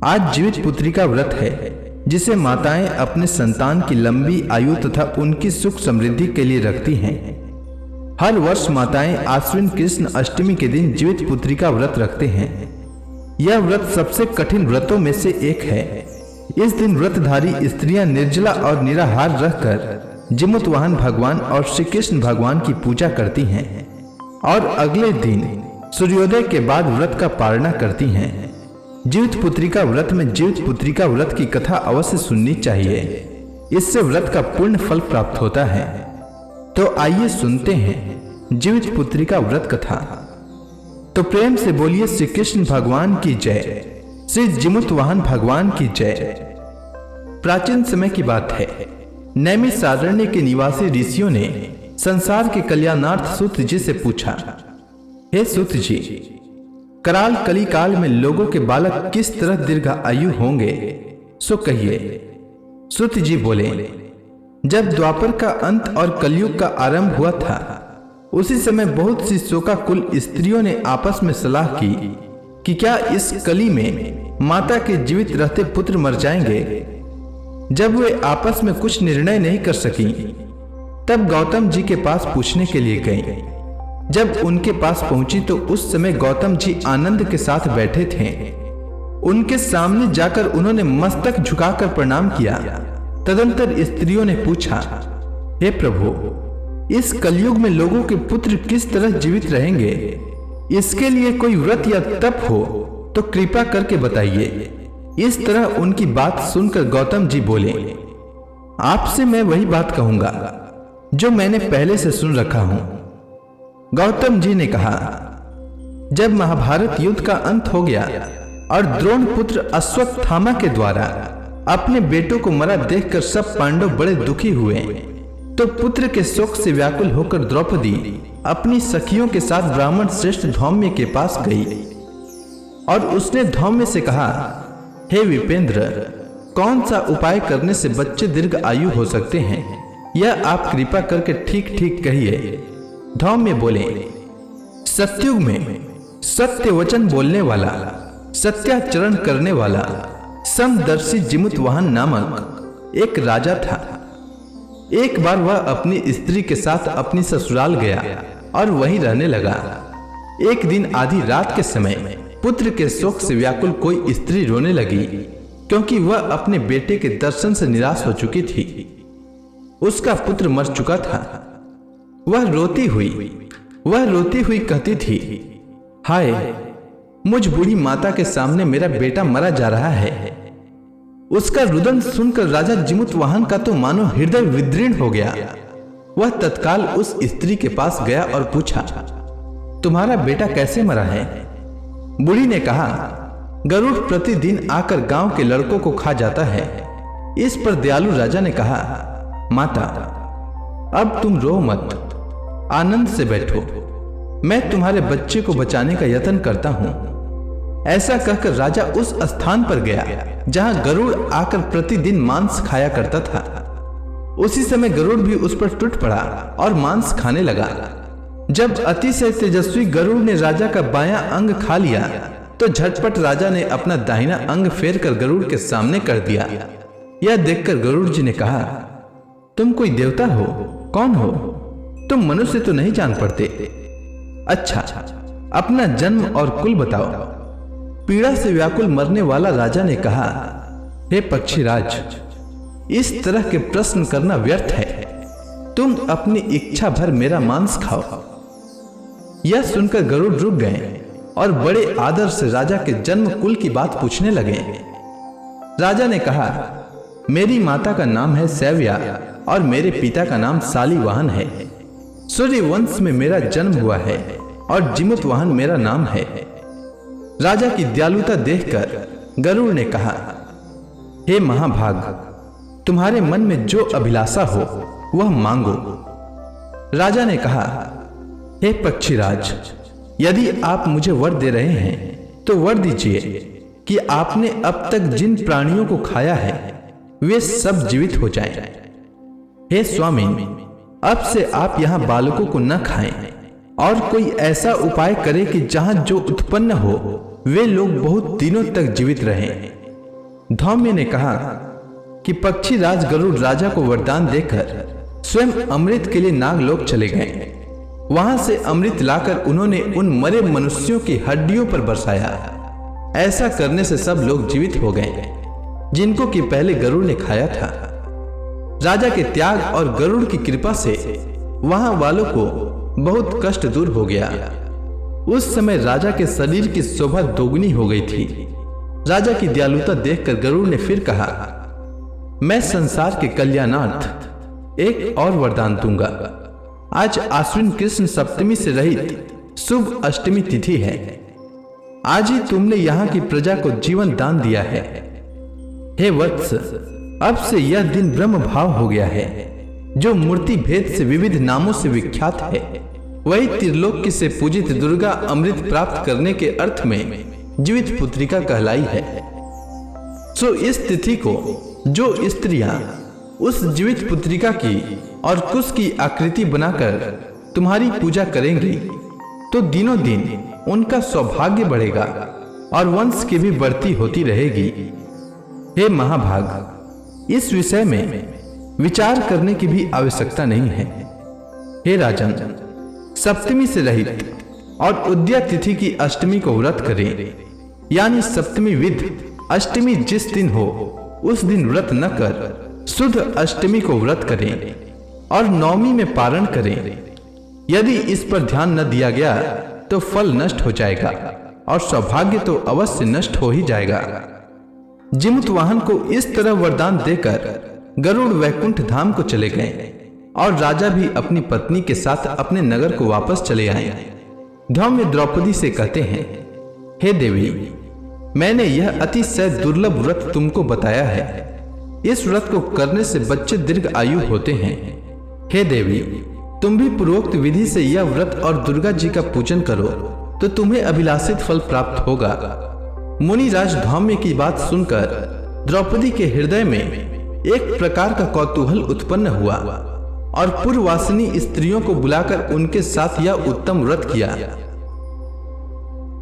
आज जीवित पुत्री का व्रत है, जिसे माताएं अपने संतान की लंबी आयु तथा उनकी सुख समृद्धि के लिए रखती हैं। हर वर्ष माताएं आश्विन कृष्ण अष्टमी के दिन जीवित पुत्री का व्रत रखते हैं। यह व्रत सबसे कठिन व्रतों में से एक है। इस दिन व्रतधारी स्त्रियां निर्जला और निराहार रहकर जीमूत वाहन भगवान और श्री कृष्ण भगवान की पूजा करती हैं और अगले दिन सूर्योदय के बाद व्रत का पालना करती हैं। जीवित पुत्री का व्रत में जीवित पुत्री का व्रत की कथा अवश्य सुननी चाहिए। इससे व्रत का पूर्ण फल प्राप्त होता है। तो आइए सुनते हैं जीवित पुत्री का व्रत कथा। तो प्रेम से बोलिए श्री कृष्ण भगवान की जय, श्री जीमूत वाहन भगवान की जय। प्राचीन समय की बात है। नैमिषारण्य के निवासी ऋषियों ने संसार के कल्याणार्थ सूत जी से पूछा, हे सूत जी, कराल कली काल में लोगों के बालक किस तरह दीर्घ आयु होंगे, सो कहिए। सूत जी बोले, जब द्वापर का अंत और कलयुग का आरंभ हुआ था, उसी समय बहुत सी शोकाकुल स्त्रियों ने आपस में सलाह की कि क्या इस कली में माता के जीवित रहते पुत्र मर जाएंगे। जब वे आपस में कुछ निर्णय नहीं कर सकी, तब गौतम जी के पास पूछने के लिए गईं। जब उनके पास पहुंची तो उस समय गौतम जी आनंद के साथ बैठे थे। उनके सामने जाकर उन्होंने मस्तक झुकाकर प्रणाम किया। तदंतर स्त्रियों ने पूछा, हे प्रभु, इस कलयुग में लोगों के पुत्र किस तरह जीवित रहेंगे? इसके लिए कोई व्रत या तप हो तो कृपा करके बताइए। इस तरह उनकी बात सुनकर गौतम जी बोले, आपसे मैं वही बात कहूंगा जो मैंने पहले से सुन रखा हूं। गौतम जी ने कहा, जब महाभारत युद्ध का अंत हो गया और द्रोण पुत्र अश्वत्थामा के द्वारा अपने बेटों को मरा देखकर सब पांडव बड़े दुखी हुए, तो पुत्र के शोक से व्याकुल होकर द्रौपदी अपनी सखियों के साथ ब्राह्मण श्रेष्ठ धौम्य के पास गई और उसने धौम्य से कहा, हे विपेंद्र, कौन सा उपाय करने से बच्चे दीर्घ आयु हो सकते हैं, यह आप कृपा करके ठीक ठीक कहिए। धौम्य बोले, सत्युग में सत्य वचन बोलने वाला, सत्याचरण करने वाला समदर्शी जीमूत वाहन नामक एक राजा था। एक बार वह अपनी स्त्री के साथ अपनी ससुराल गया और वहीं रहने लगा। एक दिन आधी रात के समय पुत्र के शोक से व्याकुल कोई स्त्री रोने लगी, क्योंकि वह अपने बेटे के दर्शन से निराश हो चुकी थी। उसका पुत्र मर चुका था। वह रोती हुई कहती थी, हाय, मुझ बूढ़ी माता के सामने मेरा बेटा मरा जा रहा है। उसका रुदन सुनकर राजा जीमूत वाहन का तो मानो हृदय विदीर्ण हो गया। वह तत्काल उस स्त्री के पास गया और पूछा, तुम्हारा बेटा कैसे मरा है? बूढ़ी ने कहा, गरुड़ प्रतिदिन आकर गांव के लड़कों को खा जाता है। इस पर दयालु राजा ने कहा, माता, अब तुम रो मत, आनंद से बैठो, मैं तुम्हारे बच्चे को बचाने का यत्न करता हूं। ऐसा कहकर राजा उस स्थान पर गया जहां गरुड़ आकर प्रतिदिन मांस खाया करता था। उसी समय गरुड़ भी उस पर टूट पड़ा और मांस खाने लगा। जब अतिशय तेजस्वी गरुड़ ने राजा का बायां अंग खा लिया, तो झटपट राजा ने अपना दाहिना अंग फेर कर गरुड़ के सामने कर दिया। यह देखकर गरुड़ जी ने कहा, तुम कोई देवता हो? कौन हो तुम? मनुष्य तो नहीं जान पड़ते। अच्छा, अपना जन्म और कुल बताओ। पीड़ा से व्याकुल मरने वाला राजा ने कहा, हे पक्षीराज, इस तरह के प्रश्न करना व्यर्थ है। तुम अपनी इच्छा भर मेरा मांस खाओ। यह सुनकर गरुड़ रुक गए और बड़े आदर से राजा के जन्म कुल की बात पूछने लगे। राजा ने कहा, मेरी माता का नाम है सैव्या और मेरे पिता का नाम शालिवाहन है। सूर्य वंश में मेरा जन्म हुआ है और जीमूत वाहन मेरा नाम है। राजा की दयालुता देखकर गरुड़ ने कहा, हे महाभाग, तुम्हारे मन में जो अभिलाषा हो वह मांगो। राजा ने कहा, हे पक्षीराज, यदि आप मुझे वर दे रहे हैं तो वर दीजिए कि आपने अब तक जिन प्राणियों को खाया है वे सब जीवित हो जाएं। हे स्वामी, अब से आप यहाँ बालकों को न खाएं और कोई ऐसा उपाय करें कि जहाँ जो उत्पन्न हो वे लोग बहुत दिनों तक जीवित रहें। धौम्य ने कहा कि पक्षी राज गरुड़ राजा को वरदान देकर स्वयं अमृत के लिए नागलोक चले गए। वहां से अमृत लाकर उन्होंने उन मरे मनुष्यों की हड्डियों पर बरसाया। ऐसा करने से सब लोग जीवित हो गए जिनको कि पहले गरुड़ ने खाया था। राजा के त्याग और गरुड़ की कृपा से वहां वालों को बहुत कष्ट दूर हो गया। उस समय राजा के शरीर की शोभा दोगुनी हो गई थी। राजा की दयालुता देखकर गरुड़ ने फिर कहा, मैं संसार के कल्याणार्थ एक और वरदान दूंगा। आज आश्विन कृष्ण सप्तमी से रहित शुभ अष्टमी तिथि है। आज ही तुमने यहाँ की प्रजा को जीवन दान दिया है। हे वत्स, अब से यह दिन ब्रह्म भाव हो गया है, जो मूर्ति भेद से विविध नामों से विख्यात है। वही त्रिलोकी से पूजित दुर्गा अमृत प्राप्त करने के अर्थ में जीवित पुत्रिका कहलाई है। सो इस तिथि को जो स्त्रियां उस जीवित पुत्रिका की और कुश की आकृति बनाकर तुम्हारी पूजा करेंगी तो दिनों दिन उनका सौभाग्य बढ़ेगा और वंश की भी बढ़ती होती रहेगी। हे महाभाग, इस विषय में विचार करने की भी आवश्यकता नहीं है। हे राजन, सप्तमी से रहित और उद्या तिथि की अष्टमी को व्रत करें, यानी सप्तमी विध अष्टमी जिस दिन हो उस दिन व्रत न कर शुद्ध अष्टमी को व्रत करें और नवमी में पारण करें। यदि इस पर ध्यान न दिया गया तो फल नष्ट हो जाएगा और सौभाग्य तो अवश्य नष्ट हो ही जाएगा। जिमुत वाहन को इस तरह वरदान देकर गरुड़ वैकुंठ धाम को चले गए और राजा भी अपनी पत्नी के साथ अपने नगर को वापस चले आए। धौम्य द्रौपदी से कहते हैं, हे देवी, मैंने यह अतिशय दुर्लभ व्रत तुमको बताया है। इस व्रत को करने से बच्चे दीर्घ आयु होते हैं। हे देवी, तुम भी पूर्वोक्त विधि से यह व्रत और दुर्गा जी का पूजन करो तो तुम्हें अभिलाषित फल प्राप्त होगा। मुनिराज धौम्य की बात सुनकर द्रौपदी के हृदय में एक प्रकार का कौतूहल उत्पन्न हुआ और पूर्ववासिनी स्त्रियों को बुलाकर उनके साथ यह उत्तम व्रत किया।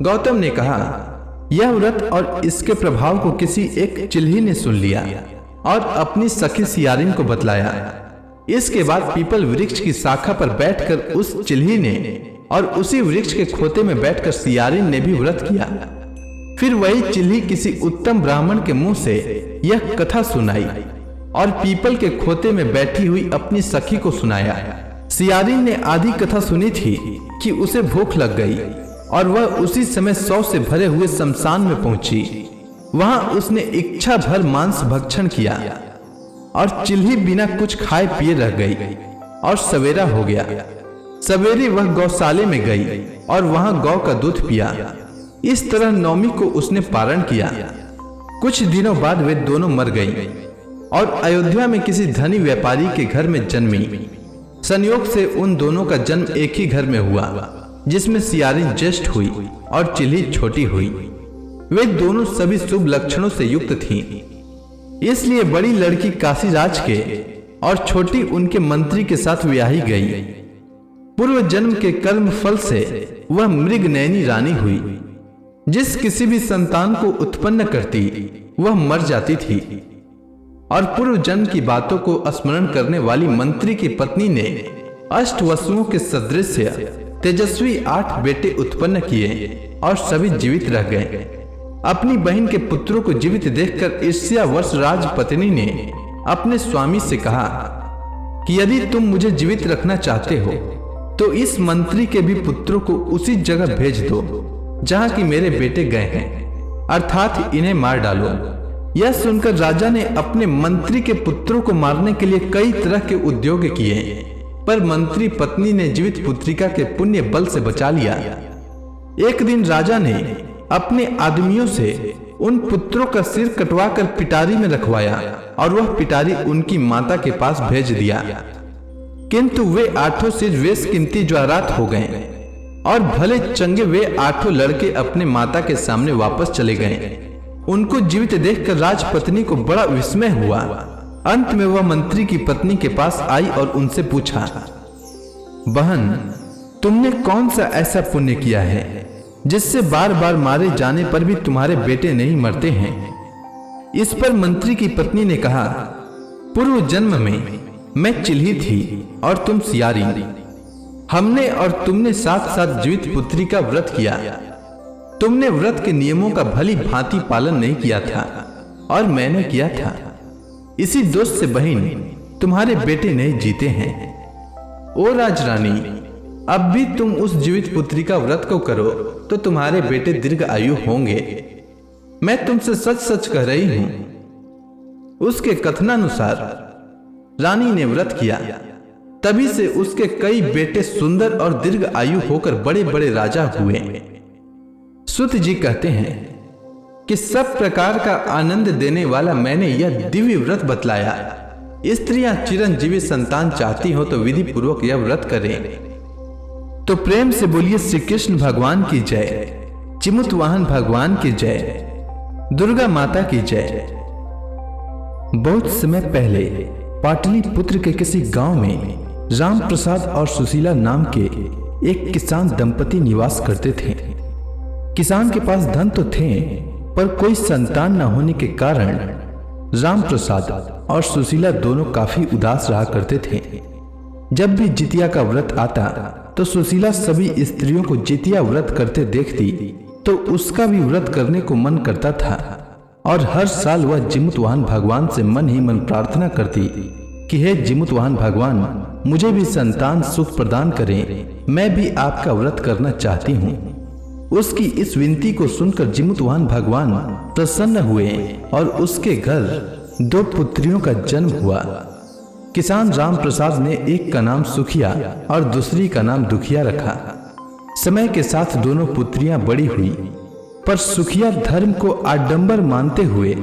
गौतम ने कहा, यह व्रत और इसके प्रभाव को किसी एक चिल्ही ने सुन लिया और अपनी सखी सियारिन को बतलाया। इसके बाद पीपल वृक्ष की शाखा पर बैठकर उस चिल्ही ने और उसी वृक्ष के खोते में बैठकर सियारिन ने भी व्रत किया। फिर वही चिल्ही किसी उत्तम ब्राह्मण के मुंह से यह कथा सुनाई और पीपल के खोते में बैठी हुई अपनी सखी को सुनाया। सियारिन ने आधी कथा सुनी थी कि उसे भूख लग गई और वह उसी समय 100 से भरे हुए शमशान में पहुंची। वहां उसने इच्छा भर मांस भक्षण किया और चिल्ही बिना कुछ खाए पिए रह गई और सवेरा हो गया। सवेरे वह गौशाले में गई और वहां गौ का दूध पिया। इस तरह नवमी को उसने पारण किया। कुछ दिनों बाद वे दोनों मर गई और अयोध्या में किसी धनी व्यापारी के घर में जन्मी। संयोग से उन दोनों का जन्म एक ही घर में हुआ, जिसमें सियारिन ज्येष्ठ हुई और चिल्ही छोटी हुई। वे दोनों सभी शुभ लक्षणों से युक्त थीं। इसलिए बड़ी लड़की काशीराज के और छोटी उनके मंत्री के साथ ब्याही गई। पूर्व जन्म के कर्म फल से वह मृगनयनी रानी हुई। जिस किसी भी संतान को उत्पन्न करती वह मर जाती थी और पूर्व जन्म की बातों को स्मरण करने वाली मंत्री की पत्नी ने अष्ट वसुओं के सदृश तेजस्वी 8 बेटे उत्पन्न किए और सभी जीवित रह गए। अपनी बहन के पुत्रों को जीवित देखकर ईर्ष्यावश राजपत्नी ने अपने स्वामी से कहा कि यदि तुम मुझे जीवित रखना चाहते हो तो इस मंत्री के भी पुत्रों को उसी जगह भेज दो जहां कि मेरे बेटे गए हैं, अर्थात इन्हें मार डालो। यह सुनकर राजा ने अपने मंत्री के पुत्रों को मारने के लिए कई तरह के उद्योग किए, पर मंत्री पत्नी ने जीवित पुत्रिका के पुण्य बल से बचा लिया। एक दिन राजा ने अपने आदमियों से उन पुत्रों का सिर कटवा कर पिटारी में रखवाया और वह पिटारी उनकी माता के पास भेज दिया। किंतु वे 8 सिर बेशकीमती ज्वारात हो गए और भले चंगे वे 8 लड़के अपने माता के सामने वापस चले गए। उनको जीवित देखकर राजपत्नी को बड़ा विस्मय हुआ। अंत में वह मंत्री की पत्नी के पास आई और उनसे पूछा, बहन, तुमने कौन सा ऐसा पुण्य किया है जिससे बार बार मारे जाने पर भी तुम्हारे बेटे नहीं मरते हैं? इस पर मंत्री की पत्नी ने कहा, पूर्व जन्म में मैं चिल्ही थी और तुम सियारी। हमने और तुमने साथ साथ जीवित पुत्री का व्रत किया। तुमने व्रत के नियमों का भली भांति पालन नहीं किया था और मैंने किया था। इसी दोष से बहन तुम्हारे बेटे नहीं जीते हैं। ओ राजरानी, अब भी तुम उस जीवित पुत्री का व्रत को करो तो तुम्हारे बेटे दीर्घ आयु होंगे। मैं तुमसे सच सच कह रही हूं। उसके कथनानुसार रानी ने व्रत किया, तभी से उसके कई बेटे सुंदर और दीर्घ आयु होकर बड़े बड़े राजा हुए। सूत जी कहते हैं कि सब प्रकार का आनंद देने वाला मैंने यह दिव्य व्रत बतलाया। स्त्रियां चिरंजीवी संतान चाहती हो तो विधि पूर्वक यह व्रत करें। तो प्रेम से बोलिए श्री कृष्ण भगवान की जय, चिमुत वाहन भगवान की जय, दुर्गा माता की जय। बहुत समय पहले पाटलिपुत्र के किसी गांव में राम प्रसाद और सुशीला नाम के एक किसान दंपति निवास करते थे। किसान के पास धन तो थे, पर कोई संतान न होने के कारण राम प्रसाद और सुशीला दोनों काफी उदास रहा करते थे। जब भी जितिया का व्रत आता तो सुशीला सभी स्त्रियों को जितिया व्रत करते देखती तो उसका भी व्रत करने को मन करता था और हर साल वह जिमुतवाहन भगवान से मन ही मन प्रार्थना करती कि हे जिमुतवाहन भगवान, मुझे भी संतान सुख प्रदान करें, मैं भी आपका व्रत करना चाहती हूँ। उसकी इस विनती को सुनकर जिमुतवाहन भगवान प्रसन्न हुए और उसके घर 2 पुत्रियों का जन्म हुआ। किसान राम प्रसाद ने एक का नाम सुखिया और दूसरी का नाम दुखिया रखा। समय के साथ दोनों पुत्रियां बड़ी हुई, पर सुखिया धर्म को आडंबर मानते हुए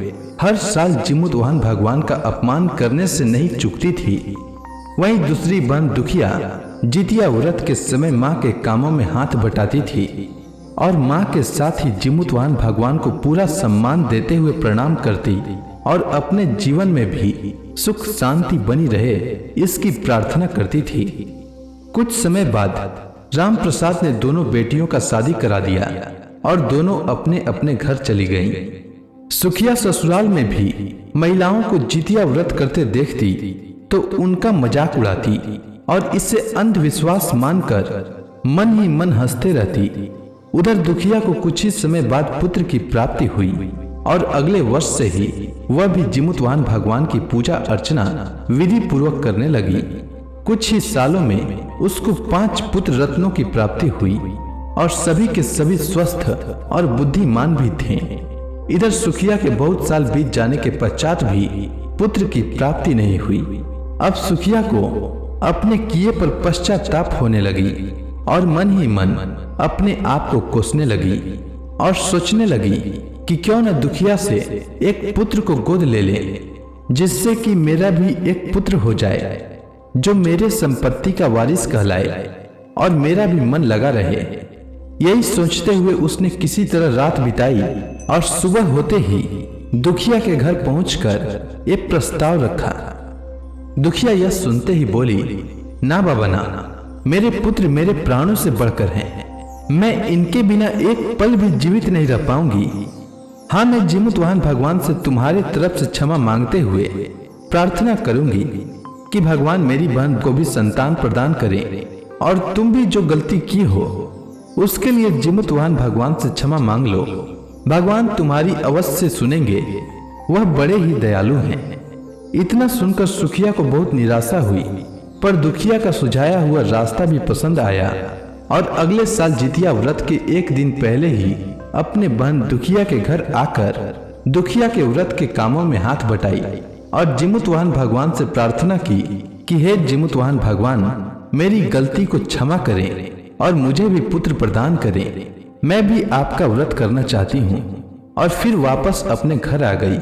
हर साल जिमुतवाहन भगवान का अपमान करने से नहीं चूकती थी। वहीं दूसरी बहन दुखिया जितिया व्रत के समय माँ के कामों में हाथ बटाती थी और माँ के साथ ही जिमुतवाहन भगवान को पूरा सम्मान देते हुए प्रणाम करती और अपने जीवन में भी सुख शांति बनी रहे इसकी प्रार्थना करती थी। कुछ समय बाद राम प्रसाद ने दोनों बेटियों का शादी करा दिया और दोनों अपने अपने घर चली गईं। सुखिया ससुराल में भी महिलाओं को जितिया व्रत करते देखती तो उनका मजाक उड़ाती और इसे अंधविश्वास मानकर मन ही मन हंसते रहती। उधर दुखिया को कुछ ही समय बाद पुत्र की प्राप्ति हुई और अगले वर्ष से ही वह भी जिमुतवाहन भगवान की पूजा अर्चना विधि पूर्वक करने लगी। कुछ ही सालों में उसको 5 पुत्र रत्नों की प्राप्ति हुई और सभी के सभी स्वस्थ और बुद्धिमान भी थे। इधर सुखिया के बहुत साल बीत जाने के पश्चात भी पुत्र की प्राप्ति नहीं हुई। अब सुखिया को अपने किए पर पश्चाताप होने लगी और मन ही मन अपने आप को कोसने लगी और सोचने लगी कि क्यों न दुखिया से एक पुत्र को गोद ले ले, जिससे कि मेरा भी एक पुत्र हो जाए जो मेरे संपत्ति का वारिस कहलाए और मेरा भी मन लगा रहे। यही सोचते हुए उसने किसी तरह रात बिताई और सुबह होते ही दुखिया के घर पहुंचकर एक प्रस्ताव रखा। दुखिया यह सुनते ही बोली, ना बाबा ना, मेरे पुत्र मेरे प्राणों से बढ़कर हैं। मैं इनके बिना एक पल भी जीवित नहीं रह पाऊंगी। हाँ, मैं जिमुतवाहन भगवान से तुम्हारे तरफ से क्षमा मांगते हुए प्रार्थना करूंगी कि भगवान मेरी बहन को भी संतान प्रदान करें और तुम भी जो गलती की हो उसके लिए जिमुतवाहन भगवान से क्षमा मांग लो। भगवान तुम्हारी अवश्य सुनेंगे, वह बड़े ही दयालु हैं। इतना सुनकर सुखिया को बहुत निराशा हुई, पर दुखिया का सुझाया हुआ रास्ता भी पसंद आया और अगले साल जितिया व्रत के एक दिन पहले ही अपने बहन दुखिया के घर आकर दुखिया के व्रत के कामों में हाथ बटाई और जिमुतवाहन भगवान से प्रार्थना की कि हे जिमुतवाहन भगवान, मेरी गलती को क्षमा करें और मुझे भी पुत्र प्रदान करें। मैं भी आपका व्रत करना चाहती हूँ। और फिर वापस अपने घर आ गई।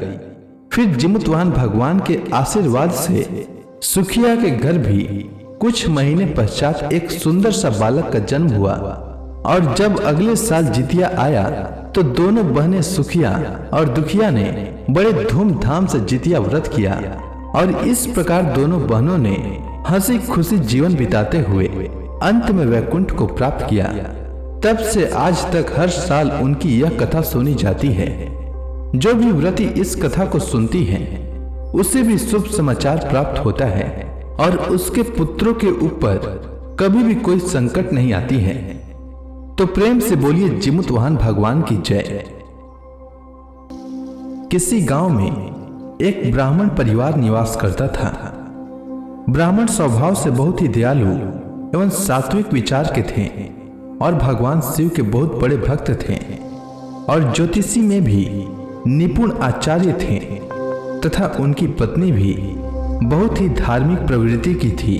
फिर जिमुतवाहन भगवान के आशीर्वाद से सुखिया के घर भी कुछ महीने पश्चात एक सुंदर सा बालक का जन्म हुआ। और जब अगले साल जितिया आया तो दोनों बहनें सुखिया और दुखिया ने बड़े धूमधाम से जितिया व्रत किया और इस प्रकार दोनों बहनों ने हंसी खुशी जीवन बिताते हुए अंत में वैकुंठ को प्राप्त किया। तब से आज तक हर साल उनकी यह कथा सुनी जाती है। जो भी व्रती इस कथा को सुनती है उसे भी शुभ समाचार प्राप्त होता है और उसके पुत्रों के ऊपर कभी भी कोई संकट नहीं आती है। तो प्रेम से बोलिए जिमुतवाहन भगवान की जय। किसी गांव में एक ब्राह्मण परिवार निवास करता था। ब्राह्मण स्वभाव से बहुत ही दयालु एवं सात्विक विचार के थे और भगवान शिव के बहुत बड़े भक्त थे और ज्योतिषी में भी निपुण आचार्य थे तथा उनकी पत्नी भी बहुत ही धार्मिक प्रवृत्ति की थी।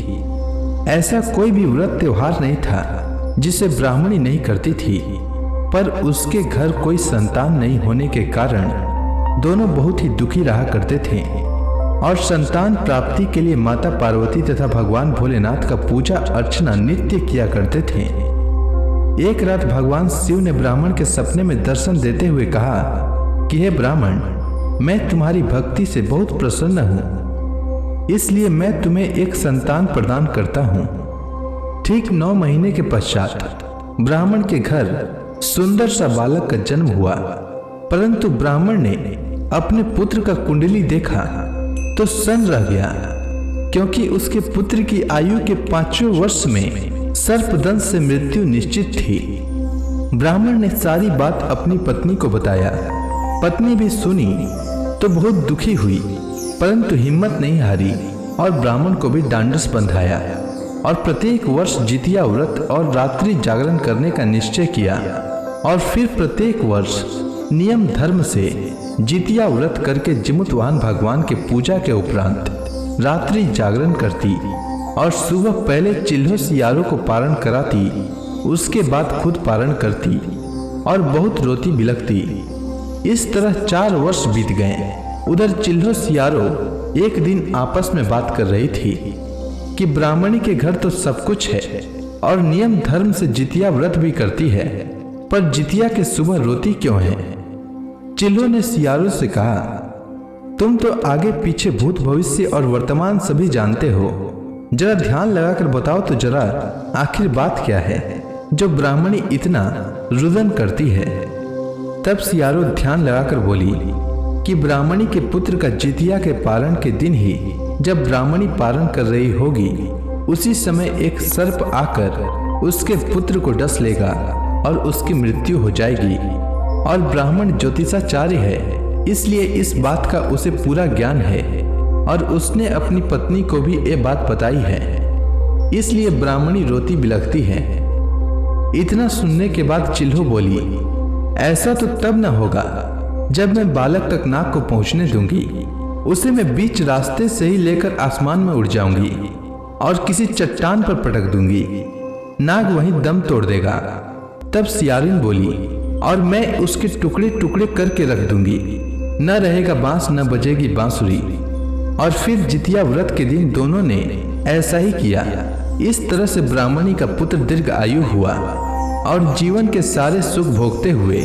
ऐसा कोई भी व्रत त्योहार नहीं था जिसे ब्राह्मणी नहीं करती थी, पर उसके घर कोई संतान नहीं होने के कारण दोनों बहुत ही दुखी रहा करते थे और संतान प्राप्ति के लिए माता पार्वती तथा भगवान भोलेनाथ का पूजा अर्चना नित्य किया करते थे। एक रात भगवान शिव ने ब्राह्मण के सपने में दर्शन देते हुए कहा कि हे ब्राह्मण, मैं तुम्हारी भक्ति से बहुत प्रसन्न हूँ, इसलिए मैं तुम्हें एक संतान प्रदान करता हूँ। ठीक 9 महीने के पश्चात ब्राह्मण के घर सुंदर सा बालक का जन्म हुआ, परंतु ब्राह्मण ने अपने पुत्र का कुंडली देखा तो सन्न रह गया, क्योंकि उसके पुत्र की आयु के 5वें वर्ष में सर्पदंश से मृत्यु निश्चित थी। ब्राह्मण ने सारी बात अपनी पत्नी को बताया। पत्नी भी सुनी तो बहुत दुखी हुई, परंतु हिम्मत नहीं हारी और ब्राह्मण को भी डांडस बंधाया और प्रत्येक वर्ष जितिया व्रत और रात्रि जागरण करने का निश्चय किया और फिर प्रत्येक वर्ष नियम धर्म से जितिया व्रत करके जिमुतवाहन भगवान के पूजा के उपरांत रात्रि जागरण करती और सुबह पहले चिल्हो सियारों को पारण कराती, उसके बाद खुद पारण करती और बहुत रोती बिलखती। इस तरह 4 वर्ष बीत गए। उधर चिल्हो सियारो एक दिन आपस में बात कर रही थी कि ब्राह्मणी के घर तो सब कुछ है और नियम धर्म से जितिया व्रत भी करती है, पर जितिया के सुबह रोती क्यों है। चिल्हो ने सियारो से कहा, तुम तो आगे पीछे भूत भविष्य और वर्तमान सभी जानते हो, जरा ध्यान लगाकर बताओ तो जरा आखिर बात क्या है जो ब्राह्मणी इतना रुदन करती है। तब सियारो ध्यान लगाकर बोली कि ब्राह्मणी के पुत्र का जितिया के पारण के दिन ही जब ब्राह्मणी पारण कर रही होगी, उसी समय एक सर्प आकर उसके पुत्र को डस लेगा और उसकी मृत्यु हो जाएगी। और ब्राह्मण ज्योतिषाचार्य है, इसलिए इस बात का उसे पूरा ज्ञान है और उसने अपनी पत्नी को भी ये बात बताई है, इसलिए ब्राह्मणी रोती बिलखती है। इतना सुनने के बाद चिल्हो बोली, ऐसा तो तब न होगा जब मैं बालक तक नाग को पहुंचने दूंगी, उसे मैं बीच रास्ते से ही लेकर आसमान में उड़ जाऊंगी और किसी चट्टान पर पटक दूंगी, नाग वहीं दम तोड़ देगा। तब सियारिन बोली, और मैं उसके टुकड़े टुकड़े करके रख दूंगी, न रहेगा बांस न बजेगी बांसुरी। और फिर जितिया व्रत के दिन दोनों ने ऐसा ही किया। इस तरह से ब्राह्मणी का पुत्र दीर्घ आयु हुआ और जीवन के सारे सुख भोगते हुए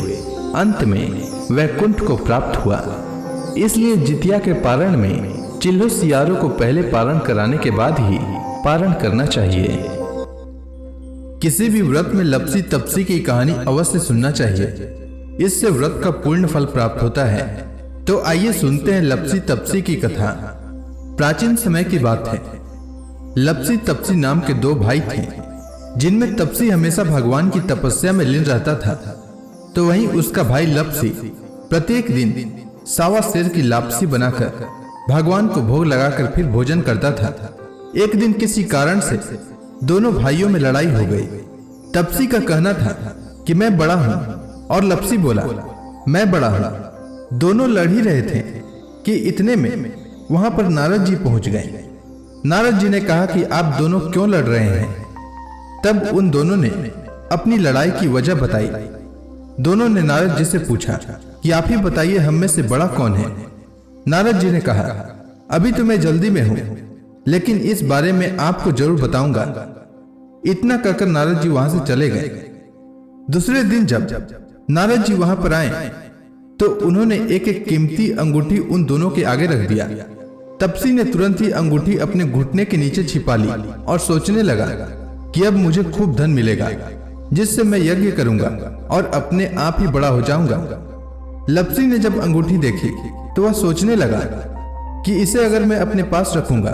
अंत में वैकुंठ को प्राप्त हुआ। इसलिए जितिया के पारण में चिल्हो सियारों को पहले पारण कराने के बाद ही पारण करना चाहिए। किसी भी व्रत में लपसी तपसी की कहानी अवश्य सुनना चाहिए, इससे व्रत का पूर्ण फल प्राप्त होता है। तो आइए सुनते हैं लपसी तपसी की कथा। प्राचीन समय की बात है। लपसी तपसी नाम के 2 भाई थे, जिनमें तपसी हमेशा भगवान की तपस्या में लीन रहता था, तो वहीं उसका भाई लपसी प्रत्येक दिन 1.25 सेर की लापसी बनाकर भगवान को भोग लगाकर फिर भोजन करता था। एक दिन किसी कारण से दोनों भाइयों में लड़ाई हो गई। तपसी का कहना था कि मैं बड़ा हूं और लपसी बोला मैं बड़ा हूं। दोनों लड़ ही रहे थे कि इतने में वहां पर नारद जी पहुंच गए। नारद जी ने कहा कि आप दोनों क्यों लड़ रहे हैं। तब उन दोनों ने अपनी लड़ाई की वजह बताई। दोनों ने नारद जी से पूछा कि आप ही बताइए, हम में से बड़ा कौन है। नारद जी ने कहा, अभी तो मैं जल्दी में हूं, लेकिन इस बारे में आपको जरूर बताऊंगा। इतना कहकर नारद जी वहां से चले गए। दूसरे दिन जब नारद जी वहां पर आए तो उन्होंने एक एक कीमती अंगूठी उन दोनों के आगे रख दिया। तपसी ने तुरंत ही अंगूठी अपने घुटने के नीचे छिपा ली और सोचने लगा कि अब मुझे खूब धन मिलेगा, जिससे मैं यज्ञ करूंगा और अपने आप ही बड़ा हो जाऊंगा। लपसी ने जब अंगूठी देखी तो वह सोचने लगा कि इसे अगर मैं अपने पास रखूंगा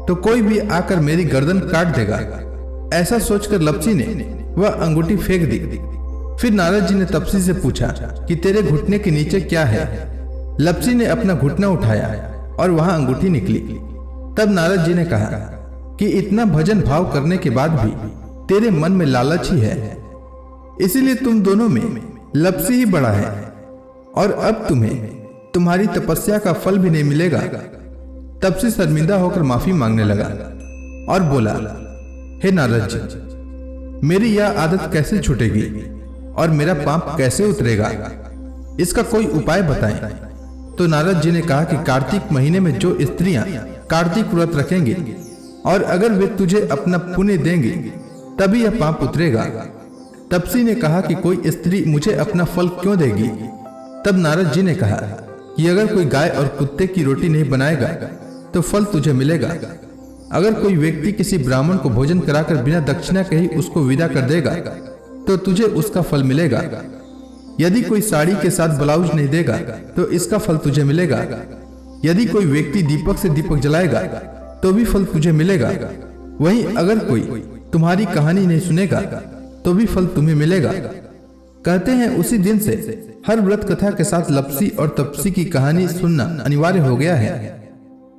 तो कोई भी आकर मेरी गर्दन काट देगा। ऐसा सोचकर लपसी ने वह अंगूठी फेंक दी। फिर नारद जी ने तपसी से पूछा कि तेरे घुटने के नीचे क्या है। लपसी ने अपना घुटना उठाया और वहां अंगूठी निकली। तब नारद जी ने कहा कि इतना भजन भाव करने के बाद भी तेरे मन में लालच ही है, इसीलिए तुम दोनों में लपसी ही बड़ा है और अब तुम्हें तुम्हारी तपस्या का फल भी नहीं मिलेगा। तपसी शर्मिंदा होकर माफी मांगने लगा और बोला, हे नारद जी, मेरी यह आदत कैसे छूटेगी और मेरा पाप कैसे उतरेगा, इसका कोई उपाय बताएं। तो नारद जी ने कहा कि कार्तिक महीने में जो स्त्रियां कार्तिक व्रत रखेंगी और अगर वे तुझे अपना पुण्य देंगी तभी यह पाप उतरेगा। तपसी ने कहा कि कोई स्त्री मुझे अपना फल क्यों देगी। तब नारद जी ने कहा कि अगर कोई गाय और कुत्ते की रोटी नहीं बनाएगा तो फल तुझे मिलेगा। अगर कोई व्यक्ति किसी ब्राह्मण को भोजन कराकर बिना दक्षिणा के ही उसको विदा कर देगा तो तुझे उसका फल मिलेगा। यदि कोई साड़ी के साथ ब्लाउज नहीं देगा तो इसका फल तुझे मिलेगा। यदि कोई व्यक्ति दीपक से दीपक जलाएगा तो भी फल तुझे मिलेगा। वहीं अगर कोई तुम्हारी कहानी नहीं सुनेगा तो भी फल तुम्हें मिलेगा। कहते हैं उसी दिन से हर व्रत कथा के साथ लपसी और तपसी की कहानी सुनना अनिवार्य हो गया है।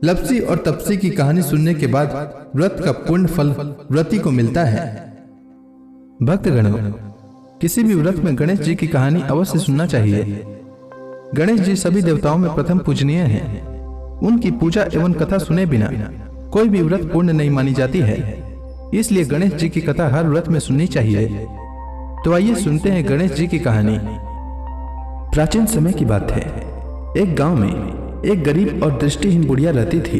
लपसी और तपसी की कहानी सुनने के बाद व्रत का पूर्ण फल व्रती को मिलता है। भक्तगणों, किसी भी व्रत में गणेश जी की कहानी अवश्य सुनना चाहिए। गणेश जी सभी देवताओं में प्रथम पूजनीय हैं। उनकी पूजा एवं कथा सुने बिना कोई भी व्रत पूर्ण नहीं मानी जाती है, इसलिए गणेश जी की कथा हर व्रत में सुननी चाहिए। तो आइए सुनते हैं गणेश जी की कहानी। प्राचीन समय की बात है। एक गांव में एक गरीब और दृष्टिहीन बुढ़िया रहती थी।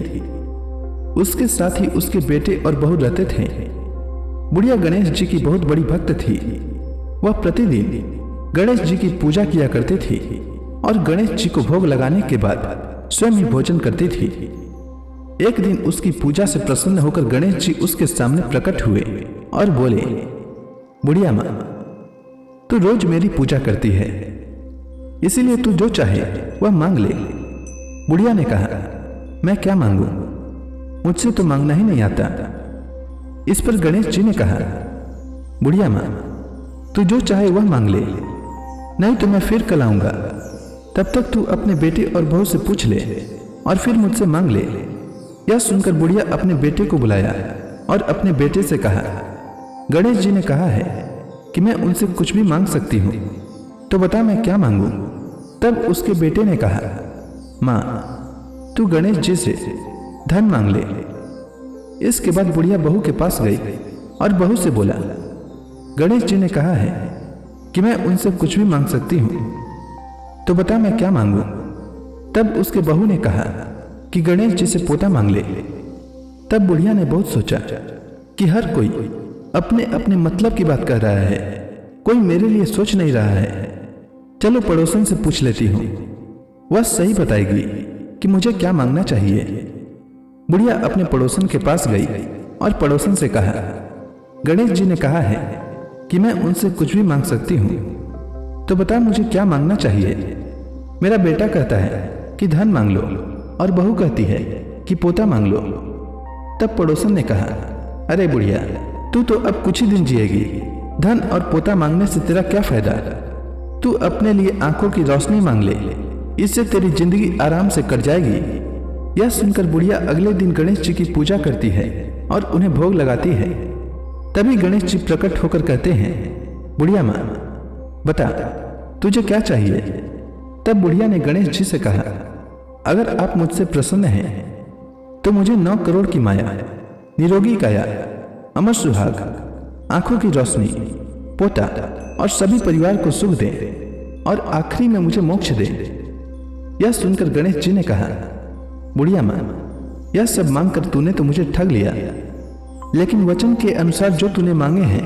उसके साथ ही उसके बेटे और बहू रहते थे। बुढ़िया गणेश जी की बहुत बड़ी भक्त थी। वह प्रतिदिन गणेश जी की पूजा किया करती थी और गणेश जी को भोग लगाने के बाद स्वयं ही भोजन करती थी। एक दिन उसकी पूजा से प्रसन्न होकर गणेश जी उसके सामने प्रकट हुए और बोले, बुढ़िया माँ, तू रोज मेरी पूजा करती है, इसीलिए तू जो चाहे वह मांग ले। बुढ़िया ने कहा, मैं क्या मांगू, मुझसे तो मांगना ही नहीं आता। इस पर गणेश जी ने कहा, बुढ़िया माँ, तू जो चाहे वह मांग ले, नहीं तो मैं फिर कल आऊंगा। तब तक तू अपने बेटे और बहू से पूछ ले और फिर मुझसे मांग ले। यह सुनकर बुढ़िया अपने बेटे को बुलाया और अपने बेटे से कहा, गणेश जी ने कहा है कि मैं उनसे कुछ भी मांग सकती हूँ, तो बता मैं क्या मांगू। तब उसके बेटे ने कहा, माँ, तू गणेश जी से धन मांग ले। इसके बाद बुढ़िया बहू के पास गई और बहू से बोला, गणेश जी ने कहा है कि मैं उनसे कुछ भी मांग सकती हूँ, तो बता मैं क्या मांगू। तब उसके बहू ने कहा कि गणेश जी से पोता मांग ले। तब बुढ़िया ने बहुत सोचा कि हर कोई अपने अपने मतलब की बात कर रहा है, कोई मेरे लिए सोच नहीं रहा है। चलो पड़ोसन से पूछ लेती हूँ, वह सही बताएगी कि मुझे क्या मांगना चाहिए। बुढ़िया अपने पड़ोसन के पास गई और पड़ोसन से कहा, गणेश जी ने कहा है कि मैं उनसे कुछ भी मांग सकती हूँ, तो बता मुझे क्या मांगना चाहिए। मेरा बेटा कहता है कि धन मांग लो और बहू कहती है कि पोता मांग लो। तब पड़ोसन ने कहा, अरे बुढ़िया, तू तो अब कुछ ही दिन जिएगी, धन और पोता मांगने से तेरा क्या फायदा। तू अपने लिए आंखों की रोशनी मांग ले, इससे तेरी जिंदगी आराम से कट जाएगी। यह सुनकर बुढ़िया अगले दिन गणेश जी की पूजा करती है और उन्हें भोग लगाती है। तभी गणेश जी प्रकट होकर कहते हैं, बुढ़िया माँ, बता तुझे क्या चाहिए। तब बुढ़िया ने गणेश जी से कहा, अगर आप मुझसे प्रसन्न हैं तो मुझे 9 करोड़ की माया, निरोगी काया, अमर सुहाग, आंखों की रोशनी, पोता और सभी परिवार को सुख दे और आखिरी में मुझे मोक्ष दे। यह सुनकर गणेश जी ने कहा, बुढ़िया माँ, यह सब मांगकर तूने तो मुझे ठग लिया, लेकिन वचन के अनुसार जो तूने मांगे हैं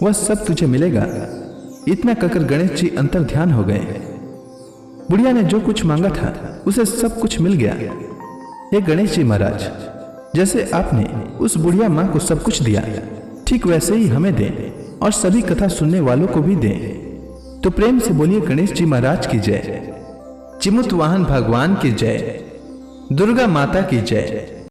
वह सब तुझे मिलेगा। इतना कहकर गणेश जी अंतर ध्यान हो गए। बुढ़िया ने जो कुछ मांगा था उसे सब कुछ मिल गया। हे गणेश जी महाराज, जैसे आपने उस बुढ़िया माँ को सब कुछ दिया, ठीक वैसे ही हमें दें और सभी कथा सुनने वालों को भी दें। तो प्रेम से बोलिए गणेश जी महाराज की जय। चिमुत वाहन भगवान की जय, दुर्गा माता की जय।